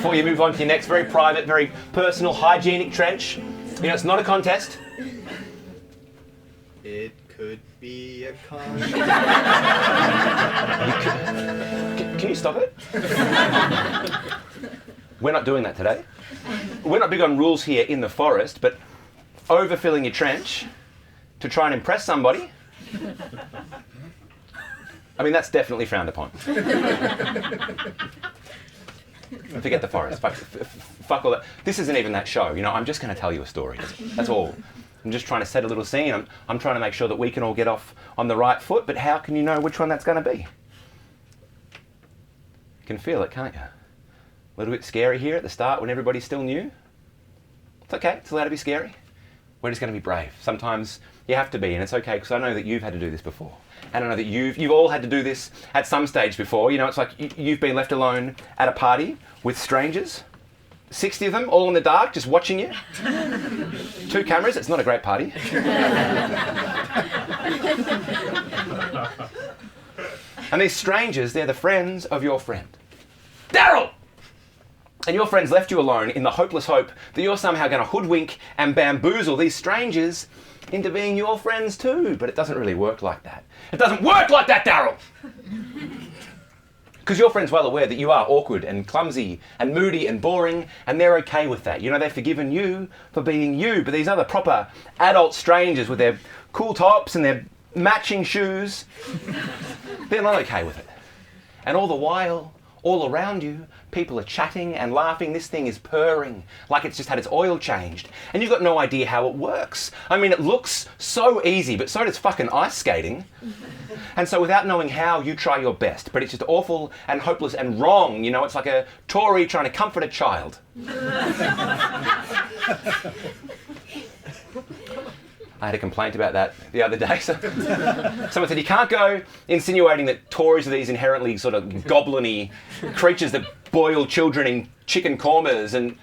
before you move on to your next very private, very personal, hygienic trench. You know, it's not a contest. It could be a contest. Can you stop it? We're not doing that today. We're not big on rules here in the forest, but overfilling your trench to try and impress somebody, I mean, that's definitely frowned upon. Forget the forest. Fuck all that. This isn't even that show. You know, I'm just going to tell you a story. That's all. I'm just trying to set a little scene. I'm trying to make sure that we can all get off on the right foot, but how can you know which one that's going to be? You can feel it, can't you? A little bit scary here at the start when everybody's still new. It's okay. It's allowed to be scary. We're just going to be brave. Sometimes you have to be, and it's okay, because I know that you've had to do this before. And I know that you've all had to do this at some stage before. You know, it's like you've been left alone at a party with strangers. 60 of them, all in the dark, just watching you. 2 cameras, it's not a great party. And these strangers, they're the friends of your friend. Daryl! And your friend's left you alone in the hopeless hope that you're somehow going to hoodwink and bamboozle these strangers into being your friends too. But it doesn't really work like that. It doesn't work like that, Daryl! Because your friend's well aware that you are awkward and clumsy and moody and boring, and they're okay with that. You know, they've forgiven you for being you, but these other proper adult strangers with their cool tops and their matching shoes, they're not okay with it. And all the while, all around you, people are chatting and laughing. This thing is purring like it's just had its oil changed. And you've got no idea how it works. I mean, it looks so easy, but so does fucking ice skating. And so without knowing how, you try your best. But it's just awful and hopeless and wrong. You know, it's like a Tory trying to comfort a child. I had a complaint about that the other day. So, someone said, you can't go insinuating that Tories are these inherently sort of goblin-y creatures that boil children in chicken kormas, and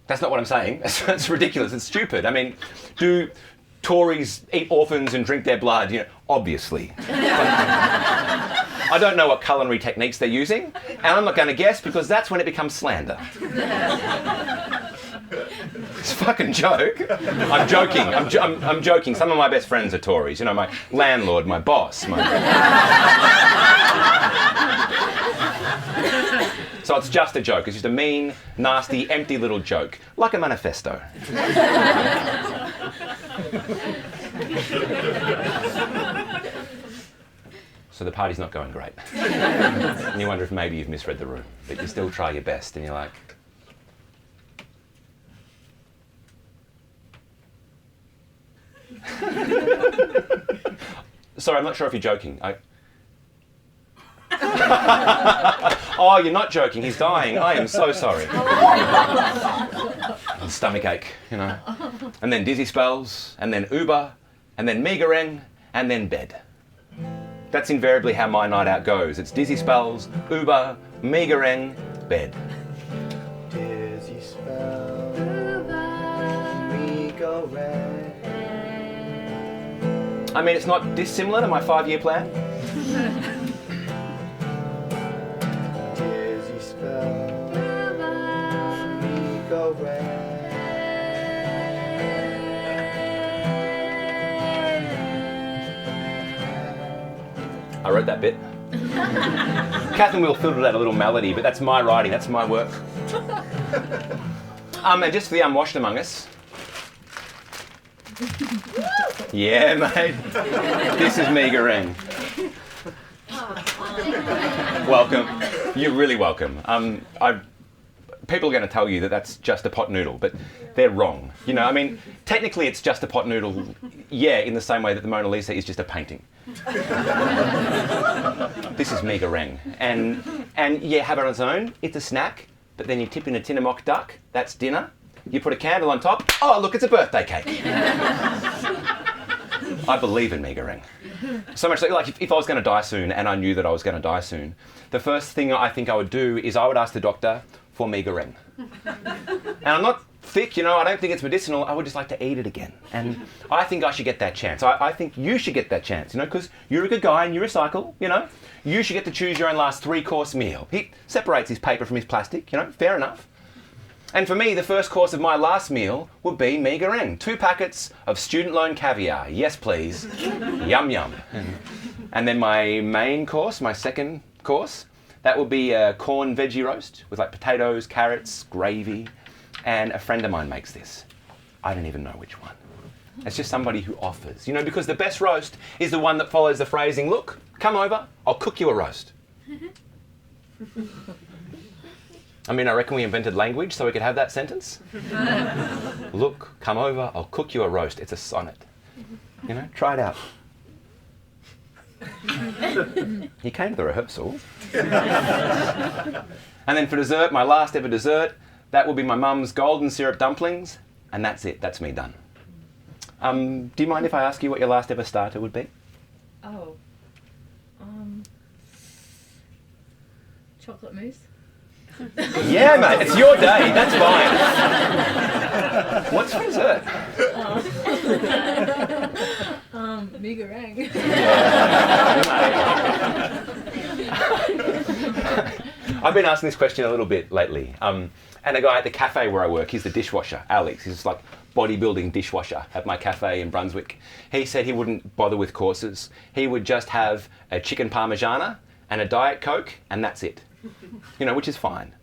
that's not what I'm saying. That's ridiculous. It's stupid. I mean, do Tories eat orphans and drink their blood? You know, obviously. I don't know what culinary techniques they're using, and I'm not going to guess, because that's when it becomes slander. It's a fucking joke. I'm joking. I'm joking. Some of my best friends are Tories. You know, my landlord, my boss. So it's just a joke. It's just a mean, nasty, empty little joke. Like a manifesto. So the party's not going great. And you wonder if maybe you've misread the room. But you still try your best, and you're like, sorry, I'm not sure if you're joking. Oh, you're not joking. He's dying. I am so sorry. Stomach ache, you know. And then dizzy spells, and then Uber, and then migraine, and then bed. That's invariably how my night out goes. It's dizzy spells, Uber, migraine, bed. Dizzy spells, migraine. I mean, it's not dissimilar to my 5-year plan. Dizzy spells, migraine. I wrote that bit. Kathryn will filter out a little melody, but that's my writing, that's my work. And just for the unwashed among us. Yeah, mate. This is migraine. Welcome. You're really welcome. People are going to tell you that that's just a pot noodle, but they're wrong. You know, I mean, technically it's just a pot noodle, yeah, in the same way that the Mona Lisa is just a painting. This is migraine. And yeah, have it on its own. It's a snack, but then you tip in a tin of mock duck. That's dinner. You put a candle on top. Oh, look, it's a birthday cake. I believe in migraine. So much like if I was going to die soon and I knew that I was going to die soon, the first thing I think I would do is I would ask the doctor for migraine. And I'm not thick, you know, I don't think it's medicinal, I would just like to eat it again. And I think I should get that chance. I think you should get that chance, you know, because you're a good guy and you recycle, you know. You should get to choose your own last 3-course meal. He separates his paper from his plastic, you know, fair enough. And for me, the first course of my last meal would be mee goreng. 2 packets of student loan caviar. Yes, please. Yum, yum. And then my main course, my second course, that would be a corn veggie roast with like potatoes, carrots, gravy. And a friend of mine makes this. I don't even know which one. It's just somebody who offers. You know, because the best roast is the one that follows the phrasing, look, come over, I'll cook you a roast. I mean, I reckon we invented language so we could have that sentence. Look, come over, I'll cook you a roast. It's a sonnet. You know, try it out. You came to the rehearsal. And then for dessert, my last ever dessert, that will be my mum's golden syrup dumplings, and that's it. That's me done. Do you mind if I ask you what your last ever starter would be? Oh. Chocolate mousse. Yeah, mate, it's your day. That's fine. What's for dessert? Mee goreng. I've been asking this question a little bit lately. And a guy at the cafe where I work, he's the dishwasher, Alex. He's like bodybuilding dishwasher at my cafe in Brunswick. He said he wouldn't bother with courses. He would just have a chicken parmigiana and a Diet Coke, and that's it. You know, which is fine.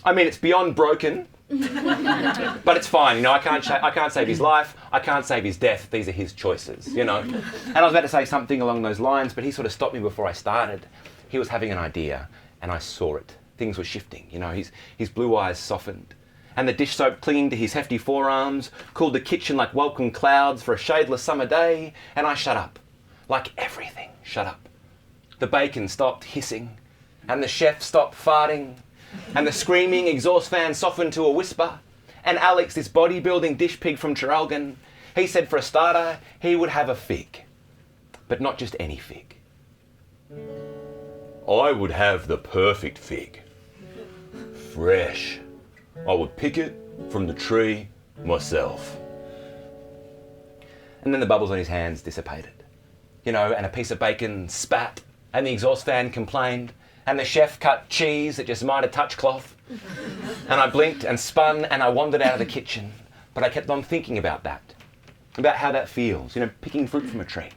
I mean, it's beyond broken, but it's fine. You know, I can't save his life. I can't save his death. These are his choices, you know. And I was about to say something along those lines, but he sort of stopped me before I started. He was having an idea, and I saw it. Things were shifting, you know, his blue eyes softened. And the dish soap clinging to his hefty forearms cooled the kitchen like welcome clouds for a shadeless summer day, and I shut up. Like everything, shut up. The bacon stopped hissing, and the chef stopped farting, and the screaming exhaust fan softened to a whisper, and Alex, this bodybuilding dish pig from Traralgon, he said for a starter, he would have a fig. But not just any fig. I would have the perfect fig. Fresh. I would pick it from the tree myself. And then the bubbles on his hands dissipated. You know, and a piece of bacon spat, and the exhaust fan complained, and the chef cut cheese that just might have touched cloth. And I blinked and spun and I wandered out of the kitchen. But I kept on thinking about that. About how that feels, you know, picking fruit from a tree.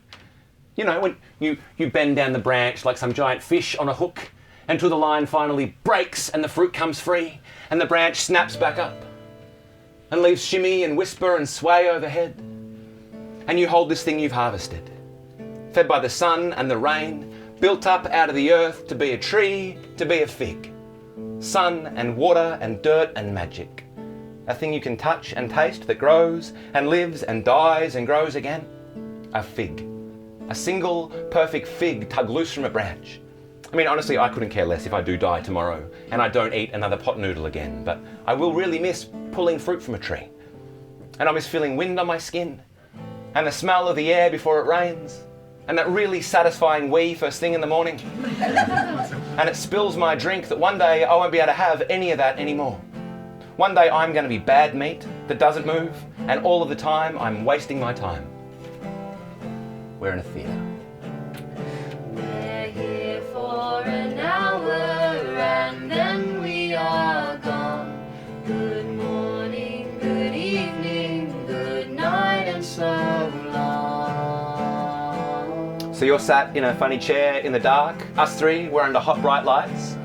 You know, when you bend down the branch like some giant fish on a hook until the line finally breaks and the fruit comes free and the branch snaps back up and leaves shimmy and whisper and sway overhead. And you hold this thing you've harvested, fed by the sun and the rain, built up out of the earth to be a tree, to be a fig. Sun and water and dirt and magic. A thing you can touch and taste that grows and lives and dies and grows again. A fig. A single, perfect fig tugged loose from a branch. I mean, honestly, I couldn't care less if I do die tomorrow and I don't eat another pot noodle again, but I will really miss pulling fruit from a tree. And I miss feeling wind on my skin and the smell of the air before it rains and that really satisfying wee first thing in the morning. And it spills my drink that one day I won't be able to have any of that anymore. One day I'm going to be bad meat that doesn't move, and all of the time I'm wasting my time. We're in a theatre. We're here for an hour and then we are gone. Good morning, good evening, good night and so long. So you're sat in a funny chair in the dark. Us three, we're under hot bright lights.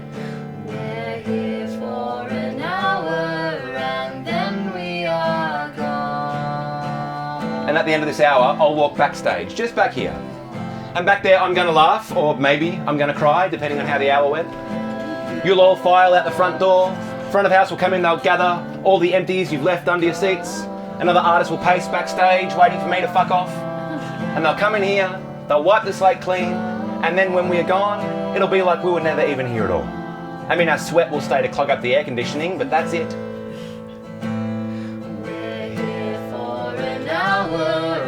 We're here for an hour and then we are gone. And at the end of this hour, I'll walk backstage, just back here. And back there, I'm going to laugh, or maybe I'm going to cry, depending on how the hour went. You'll all file out the front door. Front of house will come in, they'll gather all the empties you've left under your seats. Another artist will pace backstage, waiting for me to fuck off. And they'll come in here, they'll wipe the slate clean, and then when we are gone, it'll be like we were never even here at all. I mean, our sweat will stay to clog up the air conditioning, but that's it. We're here for an hour